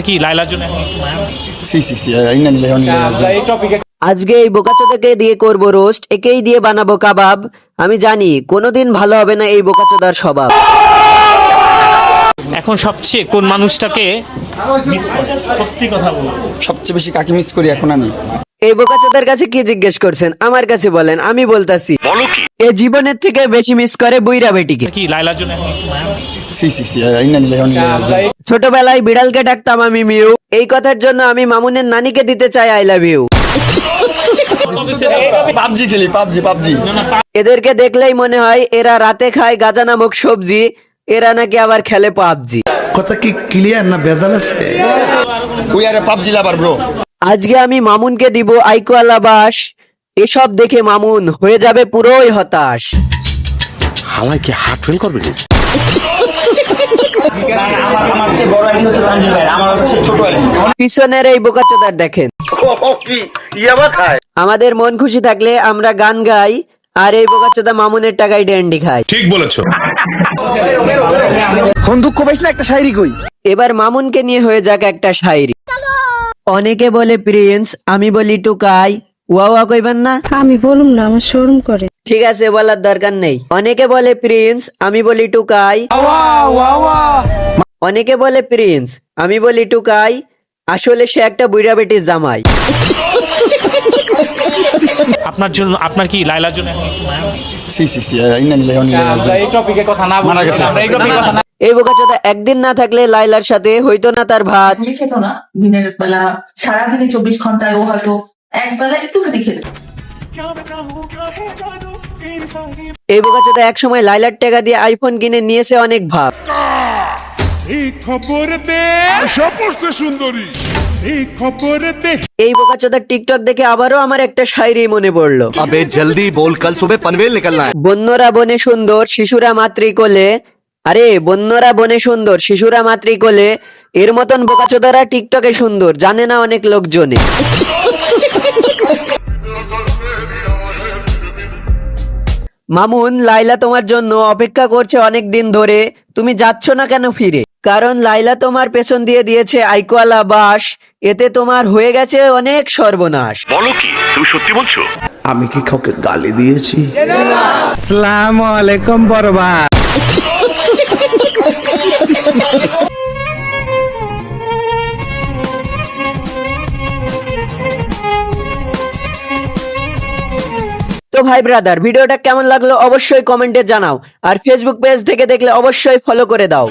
কি লাইলার জন্য এখন সি সি সি ইন্না লিল্লাহি ওয়া ইন্না ইলাইহি রাজিউন। আজকে এই বোকাচোদাকে দিয়ে করব রোস্ট, একেই দিয়ে বানাবো কাবাব। আমি জানি কোনোদিন ভালো হবে না এই বোকাচোদার স্বভাব। এখন সবচেয়ে কোন মানুষটাকে মিস করে? সত্যি কথা বলো। সবচেয়ে বেশি কাকে মিস করি এখন আমি? এই বোকাচোদার কাছে কি জিজ্ঞেস করছেন? আমার কাছে বলেন, আমি বলতাছি। এ জীবনের থেকে বেশি মিস করে বুইরা বেটিকে। কি লাইলার জন্য এখন সি সি সি ইন্না লিল্লাহি ওয়া ইন্না ইলাইহি রাজিউন। ছোটবেলায় বিড়ালকে ডাকতাম আমি মিউ, এই কথার জন্য আমি মামুনের নানিকে দিতে চাই আই লাভ ইউ। পাবজি খেলি, পাবজি। এদেরকে দেখলেই মনে হয় এরা রাতে খায় গাজা নামক সবজি, এরা নাকি আবার খেলে পাবজি। কথা কি ক্লিয়ার না ভেজাল আছে? We are PUBG lover bro. আজকে আমি মামুনকে দিব আইকোয়ালা বাস। এসব দেখে মামুন হয়ে যাবে পুরোই হতাশ। হালাই কি হার্ট ফেল করবে? আমার চেয়ে বড় আইডি হচ্ছে তানজিল ভাই, আমার হচ্ছে ছোট আইডি। পিছনের এই বোকাচোদার দেখেন। কি ইয়াবা খায়? আমাদের মন খুশি থাকলে আমরা গান গাই, আর এই বোকাচোদা মামুনের টাকায় ড্যান্ডি খায়। ঠিক বলেছো। কোন দুঃখ পাইছ না, একটা শায়রি কই। এবার মামুনকে নিয়ে হয়ে যাক একটা শায়রি। অনেকে বলে প্রিন্স, আমি বলি টুকাই। ওয়া কইবেন না? আমি বলুম না, আমার শোরুম করে। ঠিক আছে, বলার দরকার নেই। অনেকে বলে প্রিন্স, আমি বলি টুকাই। অনেকে বলে প্রিন্স, আমি বলি টুকাই। আসলে সে একটা বুইড়া বেটির জামাই। আপনার জন্য, আপনার কি লাইলার জন্য এখন সি সি সি ইন্না লিল্লাহি ওয়া ইন্না ইলাইহি রাজিউন। এই টপিকের কথা না বলে আমরা এই টপিকের কথা না। এই বোকাচোদা একদিন না থাকলে লাইলার সাথে হইতো না তার ভাত। খেত না দিনের বেলা, সারাদিনে 24 ঘন্টায় ও হয়তো এক বেলা একটুখানি খেত। এই বোকাচোদা এক সময় লাইলার টাকা দিয়ে আইফোন কিনে নিয়েছে অনেক ভাব। এই বোকাচোদার টিকটক দেখে আবারও আমার একটা শায়রি মনে পড়লো। अबे जल्दी बोल, कल सुबह पनवेल निकलना है। বন্যরা বনে সুন্দর, শিশুরা মাতৃকোলে। আরে বন্যরা বনে সুন্দর, শিশুরা মাতৃকোলে। এর মতন বোকাচোদারা টিকটকে সুন্দর, জানে না অনেক লোকজনে। মামুন, লাইলা তোমার জন্য অপেক্ষা করছে অনেক দিন ধরে। তুমি যাচ্ছ না কেন ফিরে? কারণ লাইলা তোমার পেছন দিয়ে দিয়েছে আইকোয়ালা বাস। এতে তোমার হয়ে গেছে অনেক সর্বনাশ। বলো কি, তুমি সত্যি বলছো? আমি কি কাউকে গালি দিয়েছি? আসসালামু আলাইকুম বরবাদ। তো ভাই ব্রাদার, ভিডিওটা কেমন লাগলো অবশ্যই কমেন্টে জানাও, আর ফেসবুক পেজ থেকে দেখলে অবশ্যই ফলো করে দাও।